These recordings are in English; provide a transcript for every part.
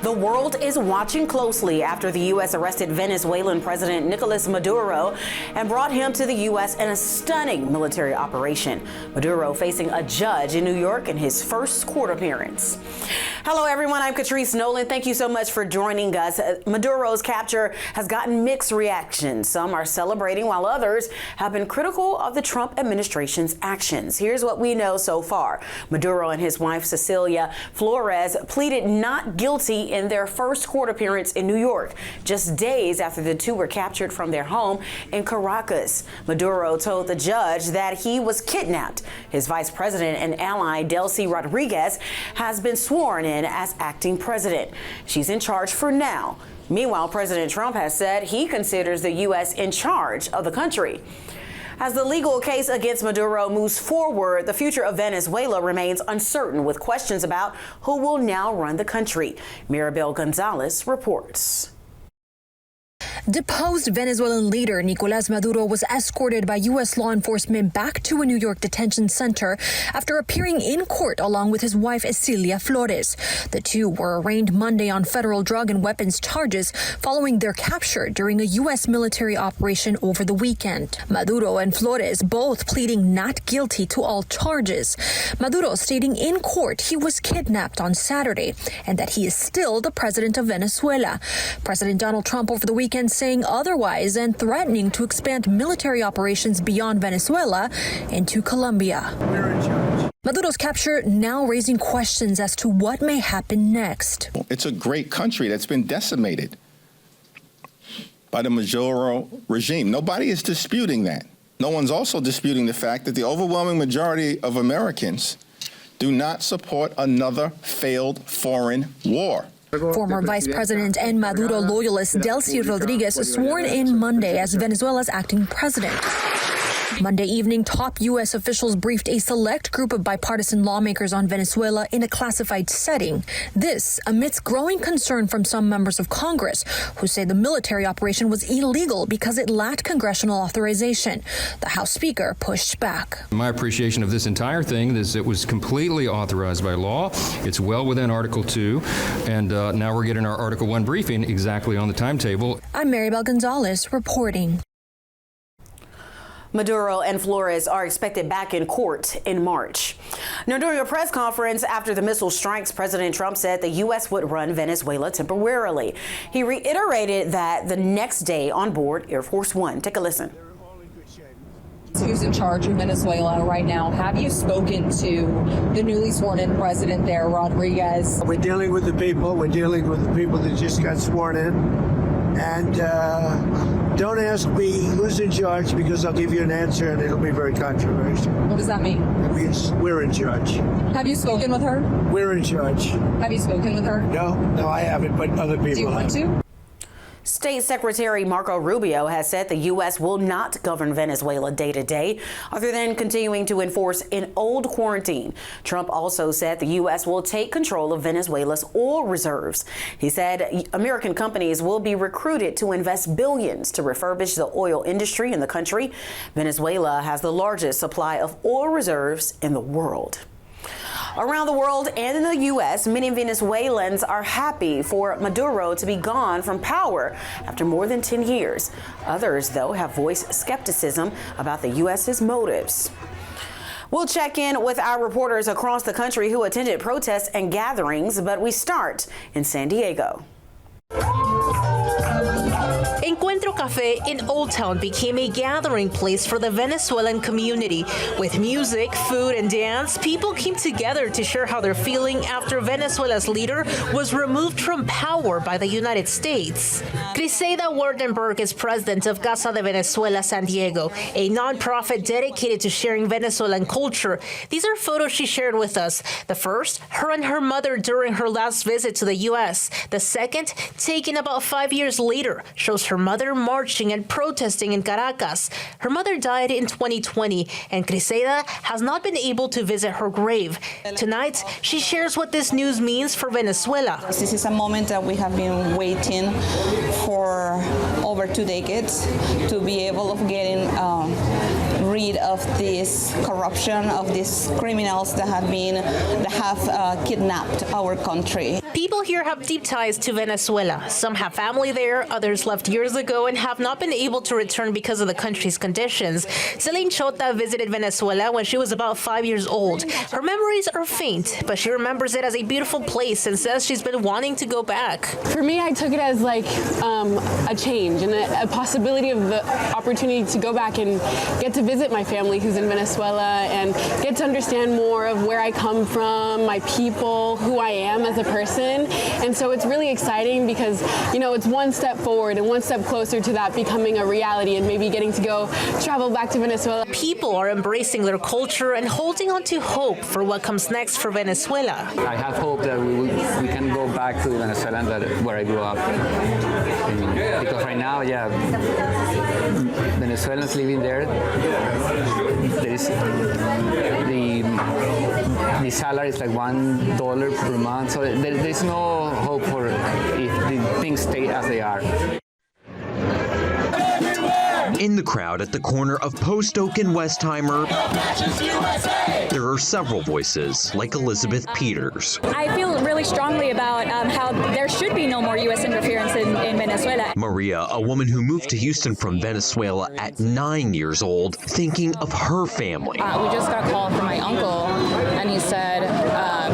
The world is watching closely after the U.S. arrested Venezuelan President Nicolas Maduro and brought him to the U.S. in a stunning military operation. Maduro facing a judge in New York in his first court appearance. Hello, everyone. I'm Catrice Nolan. Thank you so much for joining us. Maduro's capture has gotten mixed reactions. Some are celebrating while others have been critical of the Trump administration's actions. Here's what we know so far. Maduro and his wife, Cecilia Flores, pleaded not guilty in their first court appearance in New York, just days after the two were captured from their home in Caracas. Maduro told the judge that he was kidnapped. His vice president and ally, Delcy Rodriguez, has been sworn in as acting president. She's in charge for now. Meanwhile, President Trump has said he considers the U.S. in charge of the country. As the legal case against Maduro moves forward, the future of Venezuela remains uncertain, with questions about who will now run the country. Maribel Gonzalez reports. Deposed Venezuelan leader Nicolas Maduro was escorted by U.S. law enforcement back to a New York detention center after appearing in court along with his wife, Cecilia Flores. The two were arraigned Monday on federal drug and weapons charges following their capture during a U.S. military operation over the weekend. Maduro and Flores both pleading not guilty to all charges. Maduro stating in court he was kidnapped on Saturday and that he is still the president of Venezuela. President Donald Trump over the weekend saying otherwise and threatening to expand military operations beyond Venezuela into Colombia. We're in charge. Maduro's capture now raising questions as to what may happen next. It's a great country that's been decimated by the Maduro regime. Nobody is disputing that. No one's also disputing the fact that the overwhelming majority of Americans do not support another failed foreign war. Former Vice President and Maduro loyalist Delcy Rodriguez sworn in Monday as Venezuela's acting president. Monday evening, top U.S. officials briefed a select group of bipartisan lawmakers on Venezuela in a classified setting. This amidst growing concern from some members of Congress who say the military operation was illegal because it lacked congressional authorization. The House Speaker pushed back. My appreciation of this entire thing is it was completely authorized by law. It's well within Article 2, and now we're getting our Article 1 briefing exactly on the timetable. I'm Maribel Gonzalez reporting. Maduro and Flores are expected back in court in March. Now, during a press conference after the missile strikes, President Trump said the U.S. would run Venezuela temporarily. He reiterated that the next day on board Air Force One. Take a listen. Who's in charge of Venezuela right now? Have you spoken to the newly sworn in president there, Rodriguez? We're dealing with the people. We're dealing with the people that just got sworn in. And don't ask me who's in charge, because I'll give you an answer and it'll be very controversial. What does that mean? It means we're in charge. Have you spoken with her? We're in charge. Have you spoken with her? No, I haven't, but other people Do you want have. to? State Secretary Marco Rubio has said the U.S. will not govern Venezuela day to day, other than continuing to enforce an old quarantine. Trump also said the U.S. will take control of Venezuela's oil reserves. He said American companies will be recruited to invest billions to refurbish the oil industry in the country. Venezuela has the largest supply of oil reserves in the world. Around the world and in the U.S., many Venezuelans are happy for Maduro to be gone from power after more than 10 years. Others, though, have voiced skepticism about the U.S.'s motives. We'll check in with our reporters across the country who attended protests and gatherings, but we start in San Diego. Encuentro Café in Old Town became a gathering place for the Venezuelan community. With music, food, and dance, people came together to share how they're feeling after Venezuela's leader was removed from power by the United States. Griselda Wardenberg is president of Casa de Venezuela San Diego, a nonprofit dedicated to sharing Venezuelan culture. These are photos she shared with us. The first, her and her mother during her last visit to the U.S. The second, taken about 5 years later, shows her mother marching and protesting in Caracas. Her mother died in 2020, and Griselda has not been able to visit her grave. Tonight, she shares what this news means for Venezuela. This is a moment that we have been waiting for over 2 decades to be able of getting rid of this corruption, of these criminals that have kidnapped our country. People here have deep ties to Venezuela. Some have family there, others left years ago and have not been able to return because of the country's conditions. Celine Chota visited Venezuela when she was about 5 years old. Her memories are faint, but she remembers it as a beautiful place and says she's been wanting to go back. For me, I took it as like a change and a possibility of the opportunity to go back and get to visit my family who's in Venezuela and get to understand more of where I come from, my people, who I am as a person. And so it's really exciting because, you know, it's one step forward and one step closer to that becoming a reality and maybe getting to go travel back to Venezuela. People are embracing their culture and holding on to hope for what comes next for Venezuela. I have hope that we can go back to the Venezuela where I grew up. Because right now, yeah, Venezuelans living there is the salary is like $1 per month, so there's no hope for if the things stay as they are. In the crowd at the corner of Post Oak and Westheimer, there are several voices like Elizabeth Peters. I feel really strongly about how there should be no more U.S. interference in Venezuela. Maria, a woman who moved to Houston from Venezuela at 9 years old, thinking of her family. We just got a call from my uncle, and he said,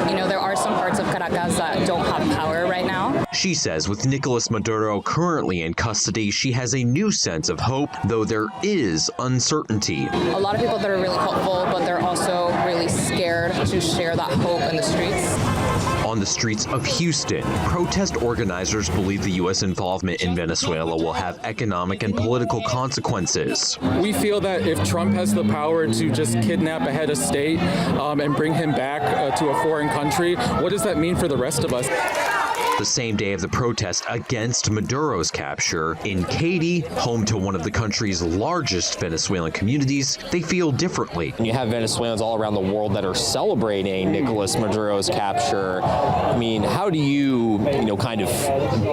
you know, there are some parts of Caracas that don't have power right now. She says with Nicolas Maduro currently in custody, she has a new sense of hope, though there is uncertainty. A lot of people that are really hopeful, but they're also really scared to share that hope in the streets. On the streets of Houston, protest organizers believe the U.S. involvement in Venezuela will have economic and political consequences. We feel that if Trump has the power to just kidnap a head of state and bring him back to a foreign country, what does that mean for the rest of us? The same day of the protest against Maduro's capture, in Katy, home to one of the country's largest Venezuelan communities, they feel differently. You have Venezuelans all around the world that are celebrating Nicolas Maduro's capture. I mean, how do you kind of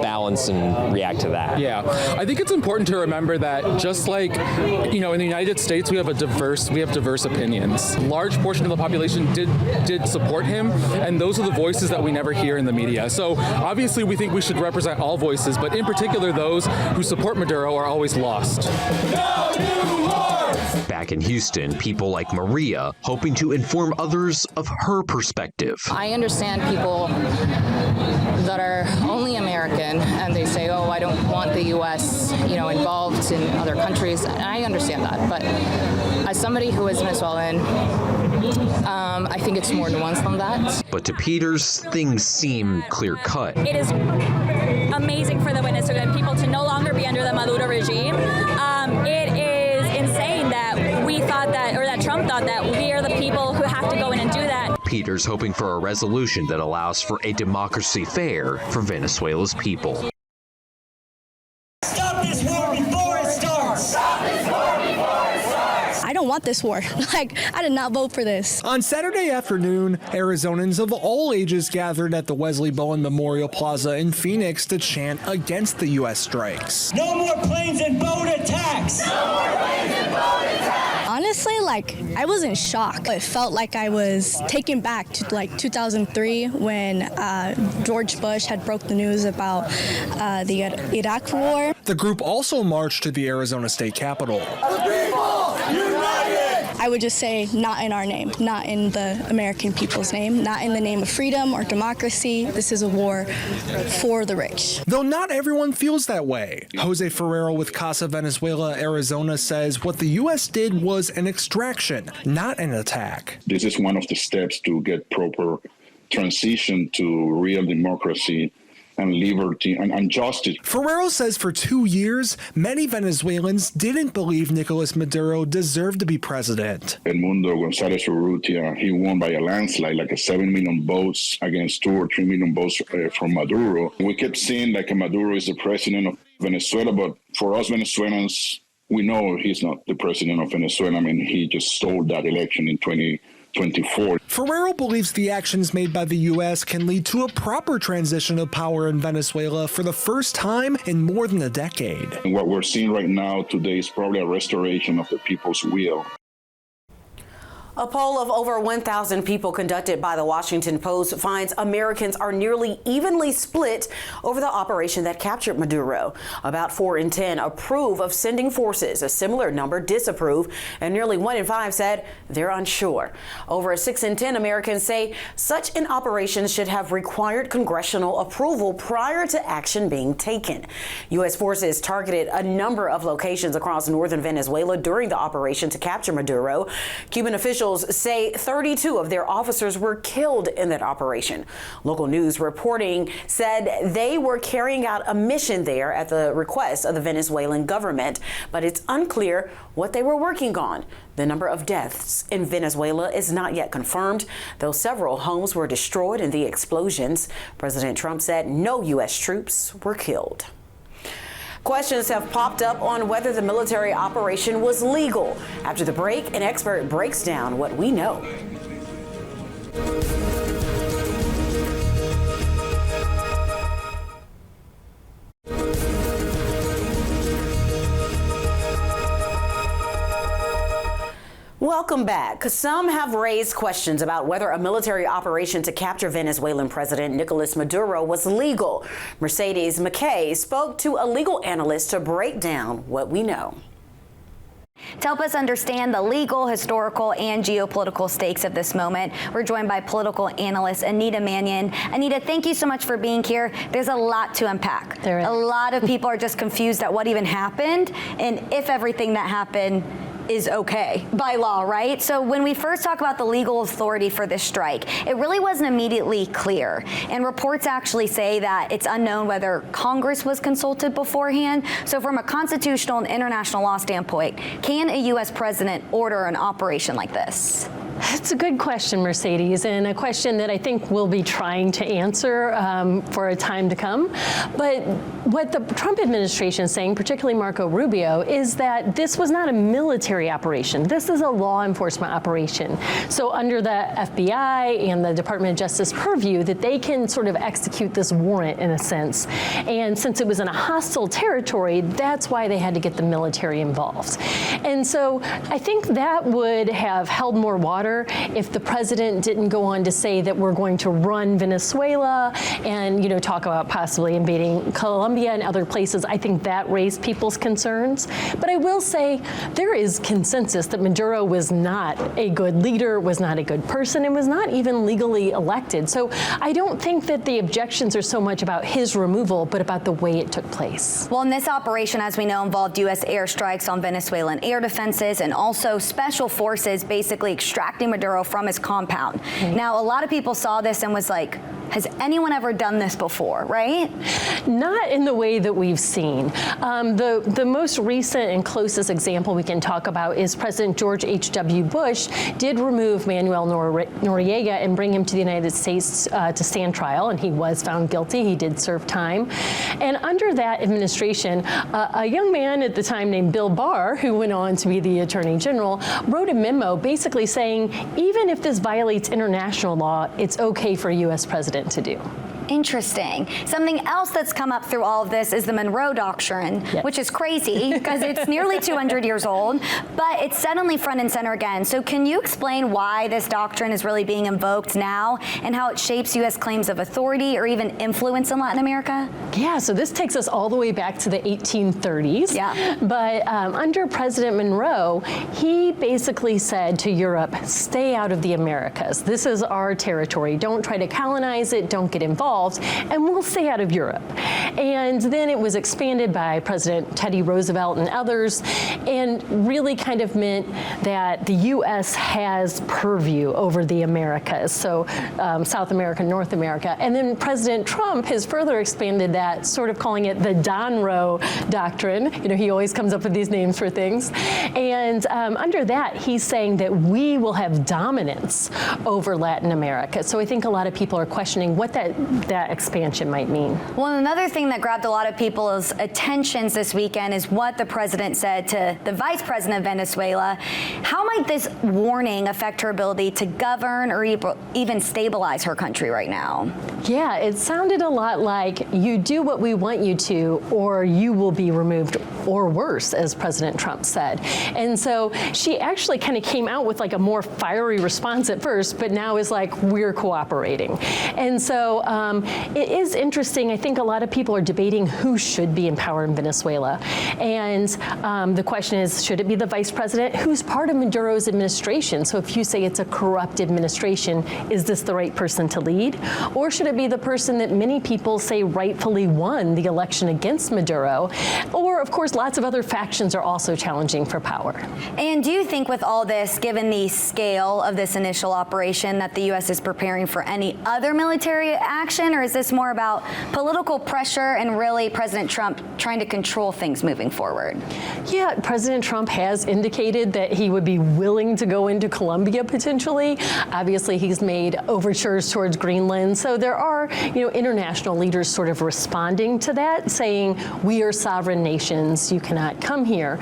balance and react to that? Yeah, I think it's important to remember that just like, in the United States, we have diverse opinions. Large portion of the population did support him, and those are the voices that we never hear in the media. So obviously, we think we should represent all voices, but in particular, those who support Maduro are always lost. No new wars! Back in Houston, people like Maria hoping to inform others of her perspective. I understand people that are only American and they say, oh, I don't want the U.S., involved in other countries. And I understand that, but as somebody who is Venezuelan, I think it's more nuanced than that. But to Peters, things seem clear-cut. It is amazing for the Venezuelan people to no longer be under the Maduro regime. It is insane that we thought that, or that Trump thought that we are the people who have to go in and do that. Peters hoping for a resolution that allows for a democracy fair for Venezuela's people. Stop this war before it starts! Stop this war before it starts! I don't want this war. I did not vote for this. On Saturday afternoon, Arizonans of all ages gathered at the Wesley Bowen Memorial Plaza in Phoenix to chant against the U.S. strikes. No more planes and boat attacks! No more planes and boat attacks! Honestly, I was in shock. It felt like I was taken back to 2003 when George Bush had broke the news about the Iraq war. The group also marched to the Arizona State Capitol. The people united! I would just say not in our name, not in the American people's name, not in the name of freedom or democracy. This is a war for the rich. Though not everyone feels that way. Jose Ferrero with Casa Venezuela, Arizona says what the U.S. did was an extraction, not an attack. This is one of the steps to get proper transition to real democracy and liberty and justice. Ferrero says for 2 years, many Venezuelans didn't believe Nicolas Maduro deserved to be president. Edmundo González Urrutia, he won by a landslide, 7 million votes against 2 or 3 million votes from Maduro. We kept saying Maduro is the president of Venezuela, but for us Venezuelans, we know he's not the president of Venezuela. I mean, he just stole that election in 2024. Ferrero believes the actions made by the U.S. can lead to a proper transition of power in Venezuela for the first time in more than a decade. And what we're seeing right now today is probably a restoration of the people's will. A poll of over 1,000 people conducted by the Washington Post finds Americans are nearly evenly split over the operation that captured Maduro. About 4 in 10 approve of sending forces. A similar number disapprove, and nearly 1 in 5 said they're unsure. Over 6 in 10 Americans say such an operation should have required congressional approval prior to action being taken. U.S. forces targeted a number of locations across northern Venezuela during the operation to capture Maduro. Cuban officials say 32 of their officers were killed in that operation. Local news reporting said they were carrying out a mission there at the request of the Venezuelan government, but it's unclear what they were working on. The number of deaths in Venezuela is not yet confirmed, though several homes were destroyed in the explosions. President Trump said no U.S. troops were killed. Questions have popped up on whether the military operation was legal. After the break, an expert breaks down what we know. Welcome back. Some have raised questions about whether a military operation to capture Venezuelan President Nicolas Maduro was legal. Mercedes McKay spoke to a legal analyst to break down what we know. To help us understand the legal, historical, and geopolitical stakes of this moment, we're joined by political analyst Anita Mannion. Anita, thank you so much for being here. There's a lot to unpack. There is. A lot of people are just confused at what even happened and if everything that happened is okay by law, right? So when we first talk about the legal authority for this strike, it really wasn't immediately clear. And reports actually say that it's unknown whether Congress was consulted beforehand. So from a constitutional and international law standpoint, can a U.S. president order an operation like this? That's a good question, Mercedes, and a question that I think we'll be trying to answer for a time to come. But what the Trump administration is saying, particularly Marco Rubio, is that this was not a military operation. This is a law enforcement operation. So under the FBI and the Department of Justice purview, that they can sort of execute this warrant in a sense. And since it was in a hostile territory, that's why they had to get the military involved. And so I think that would have held more water if the president didn't go on to say that we're going to run Venezuela and, talk about possibly invading Colombia and other places. I think that raised people's concerns. But I will say there is consensus that Maduro was not a good leader, was not a good person, and was not even legally elected. So I don't think that the objections are so much about his removal, but about the way it took place. Well, and this operation, as we know, involved U.S. airstrikes on Venezuelan air defenses and also special forces basically extracting Maduro from his compound. Now, a lot of people saw this and was like, has anyone ever done this before, right? Not in the way that we've seen. The most recent and closest example we can talk about is President George H.W. Bush did remove Manuel Noriega and bring him to the United States to stand trial, and he was found guilty. He did serve time. And under that administration, a young man at the time named Bill Barr, who went on to be the Attorney General, wrote a memo basically saying, even if this violates international law, it's okay for a U.S. president to do. Interesting. Something else that's come up through all of this is the Monroe Doctrine, which is crazy because it's nearly 200 years old, but it's suddenly front and center again. So can you explain why this doctrine is really being invoked now and how it shapes U.S. claims of authority or even influence in Latin America? Yeah, so this takes us all the way back to the 1830s. Yeah. But under President Monroe, he basically said to Europe, stay out of the Americas. This is our territory. Don't try to colonize it. Don't get involved. And we'll stay out of Europe. And then it was expanded by President Teddy Roosevelt and others, and really kind of meant that the U.S. has purview over the Americas, so South America, North America. And then President Trump has further expanded that, sort of calling it the Monroe Doctrine. He always comes up with these names for things. And under that, he's saying that we will have dominance over Latin America. So I think a lot of people are questioning what that that expansion might mean. Well, another thing that grabbed a lot of people's attentions this weekend is what the president said to the vice president of Venezuela. How might this warning affect her ability to govern or even stabilize her country right now? Yeah, it sounded a lot like you do what we want you to, or you will be removed, or worse, as President Trump said. And so she actually kind of came out with like a more fiery response at first, but now is like, we're cooperating. And so it is interesting. I think a lot of people are debating who should be in power in Venezuela. And the question is, should it be the vice president who's part of Maduro's administration? So if you say it's a corrupt administration, is this the right person to lead? Or should it be the person that many people say rightfully won the election against Maduro? Or, of course, lots of other factions are also challenging for power. And do you think with all this, given the scale of this initial operation, that the U.S. is preparing for any other military action, or is this more about political pressure and really President Trump trying to control things moving forward? Yeah, President Trump has indicated that he would be willing to go into Colombia potentially. Obviously, he's made overtures towards Greenland. So there are, international leaders sort of responding to that, saying, we are sovereign nations, you cannot come here.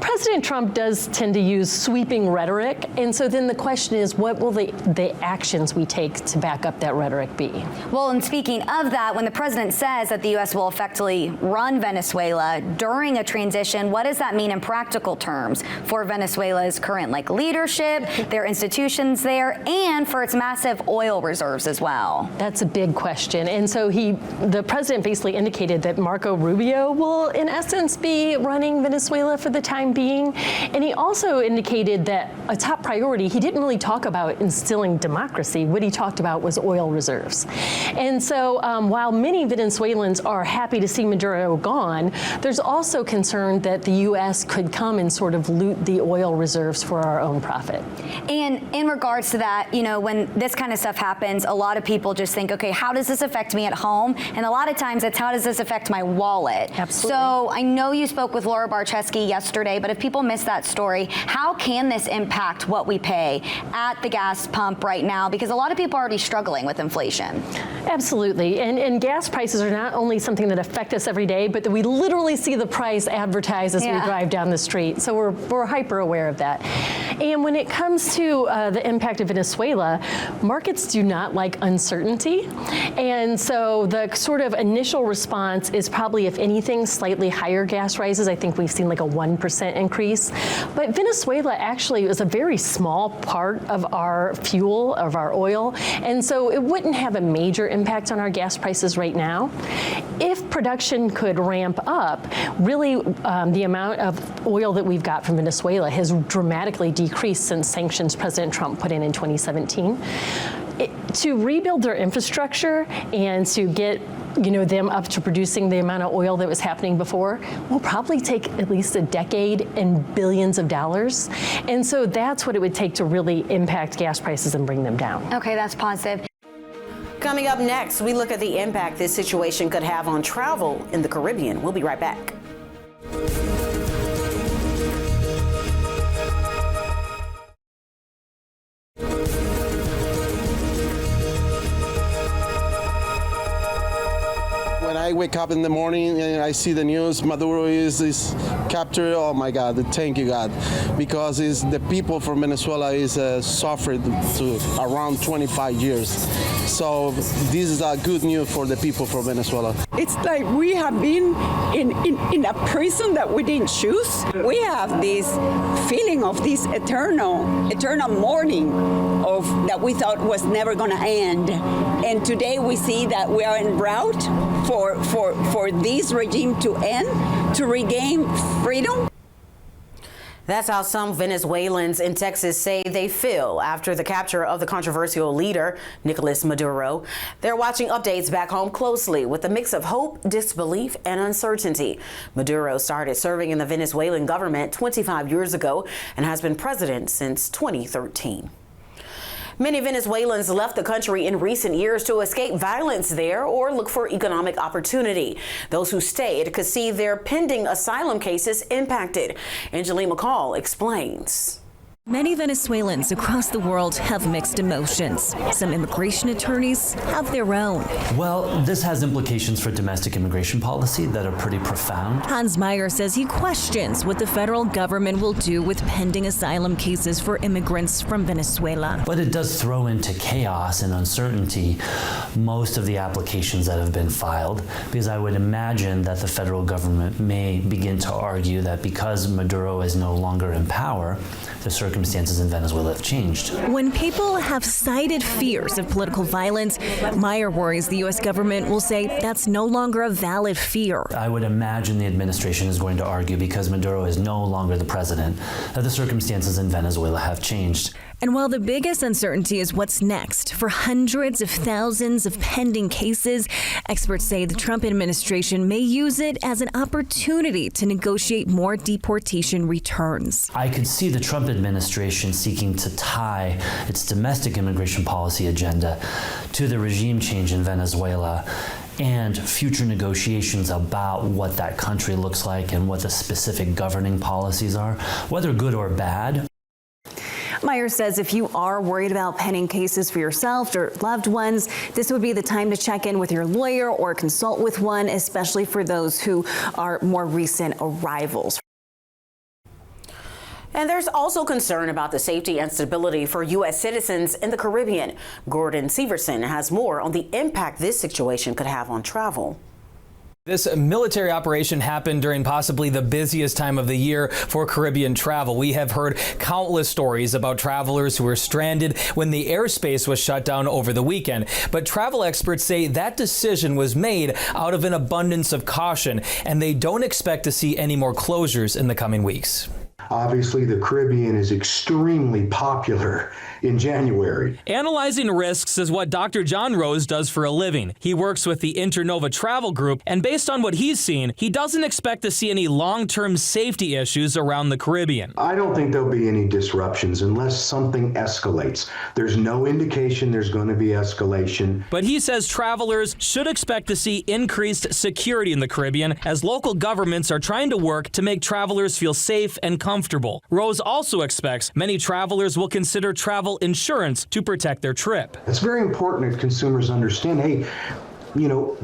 President Trump does tend to use sweeping rhetoric. And so then the question is, what will the actions we take to back up that rhetoric be? Well, and speaking of that, when the president says that the U.S. will effectively run Venezuela during a transition, what does that mean in practical terms for Venezuela's current leadership, their institutions there, and for its massive oil reserves as well? That's a big question. And so the president basically indicated that Marco Rubio will, in essence, be running Venezuela for the time being. And he also indicated that a top priority, he didn't really talk about instilling democracy. What he talked about was oil reserves. And so while many Venezuelans are happy to see Maduro gone, there's also concern that the U.S. could come and sort of loot the oil reserves for our own profit. And in regards to that, when this kind of stuff happens, a lot of people just think, okay, how does this affect me at home? And a lot of times it's, how does this affect my wallet? Absolutely. So I know you spoke with Laura Barczewski yesterday, but if people missed that story, how can this impact what we pay at the gas pump right now? Because a lot of people are already struggling with inflation. Absolutely. And gas prices are not only something that affect us every day, but that we literally see the price advertised as we drive down the street. So we're hyper aware of that. And when it comes to the impact of Venezuela, markets do not like uncertainty. And so the sort of initial response is probably, if anything, slightly higher gas prices. I think we've seen like a 1% increase. But Venezuela actually is a very small part of our fuel, of our oil. And so it wouldn't have a major impact on our gas prices right now. If production could ramp up, really the amount of oil that we've got from Venezuela has dramatically decreased since sanctions President Trump put in 2017. To rebuild their infrastructure and to get them up to producing the amount of oil that was happening before will probably take at least a decade and billions of dollars. And so that's what it would take to really impact gas prices and bring them down. Okay, that's positive. Coming up next, we look at the impact this situation could have on travel in the Caribbean. We'll be right back. When I wake up in the morning and I see the news, Maduro is captured. Oh my God! Thank you, God, because the people from Venezuela is suffered to around 25 years. So this is a good news for the people from Venezuela. It's like we have been in a prison that we didn't choose. We have this feeling of this eternal mourning of that we thought was never going to end, and today we see that we are en route for this regime to end, to regain freedom. That's how some Venezuelans in Texas say they feel after the capture of the controversial leader, Nicolas Maduro. They're watching updates back home closely with a mix of hope, disbelief, and uncertainty. Maduro started serving in the Venezuelan government 25 years ago and has been president since 2013. Many Venezuelans left the country in recent years to escape violence there or look for economic opportunity. Those who stayed could see their pending asylum cases impacted. Angeline McCall explains. Many Venezuelans across the world have mixed emotions. Some immigration attorneys have their own. Well, this has implications for domestic immigration policy that are pretty profound. Hans Meyer says he questions what the federal government will do with pending asylum cases for immigrants from Venezuela. But it does throw into chaos and uncertainty most of the applications that have been filed, because I would imagine that the federal government may begin to argue that because Maduro is no longer in power, the circumstances in Venezuela have changed. When people have cited fears of political violence, Meyer worries the U.S. government will say that's no longer a valid fear. I would imagine the administration is going to argue because Maduro is no longer the president, that the circumstances in Venezuela have changed. And while the biggest uncertainty is what's next for hundreds of thousands of pending cases, experts say the Trump administration may use it as an opportunity to negotiate more deportation returns. I could see the Trump administration seeking to tie its domestic immigration policy agenda to the regime change in Venezuela and future negotiations about what that country looks like and what the specific governing policies are, whether good or bad. Meyer says if you are worried about pending cases for yourself or loved ones, this would be the time to check in with your lawyer or consult with one, especially for those who are more recent arrivals. And there's also concern about the safety and stability for U.S. citizens in the Caribbean. Gordon Severson has more on the impact this situation could have on travel. This military operation happened during possibly the busiest time of the year for Caribbean travel. We have heard countless stories about travelers who were stranded when the airspace was shut down over the weekend. But travel experts say that decision was made out of an abundance of caution, and they don't expect to see any more closures in the coming weeks. Obviously, the Caribbean is extremely popular in January. Analyzing risks is what Dr. John Rose does for a living. He works with the Internova Travel Group, and based on what he's seen, he doesn't expect to see any long-term safety issues around the Caribbean. I don't think there'll be any disruptions unless something escalates. There's no indication there's going to be escalation. But he says travelers should expect to see increased security in the Caribbean as local governments are trying to work to make travelers feel safe and comfortable. Rose also expects many travelers will consider travel insurance to protect their trip. It's very important that consumers understand, hey,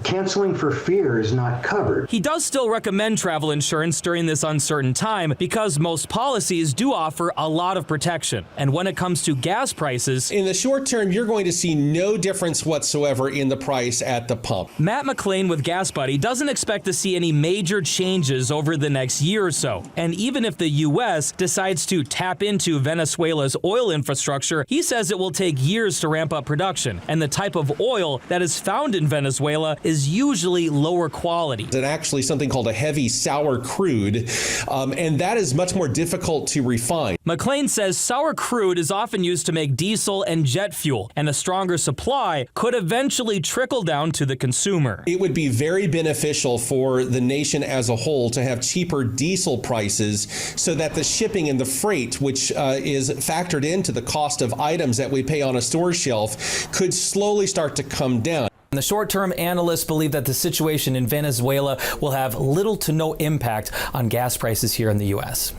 canceling for fear is not covered. He does still recommend travel insurance during this uncertain time because most policies do offer a lot of protection. And when it comes to gas prices, in the short term, you're going to see no difference whatsoever in the price at the pump. Matt McLean with Gas Buddy doesn't expect to see any major changes over the next year or so. And even if the U.S. decides to tap into Venezuela's oil infrastructure, he says it will take years to ramp up production. And the type of oil that is found in Venezuela is usually lower quality. It's actually something called a heavy sour crude, and that is much more difficult to refine. McLean says sour crude is often used to make diesel and jet fuel, and a stronger supply could eventually trickle down to the consumer. It would be very beneficial for the nation as a whole to have cheaper diesel prices so that the shipping and the freight, which is factored into the cost of items that we pay on a store shelf, could slowly start to come down. In the short term, analysts believe that the situation in Venezuela will have little to no impact on gas prices here in the U.S.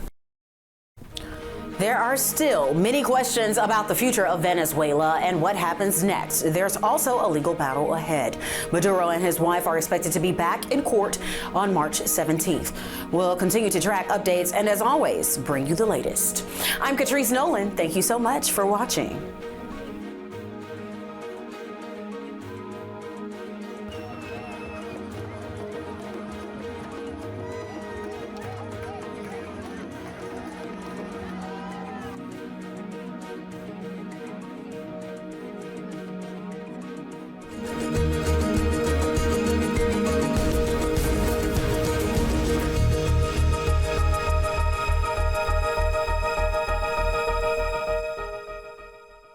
There are still many questions about the future of Venezuela and what happens next. There's also a legal battle ahead. Maduro and his wife are expected to be back in court on March 17th. We'll continue to track updates and, as always, bring you the latest. I'm Catrice Nolan. Thank you so much for watching.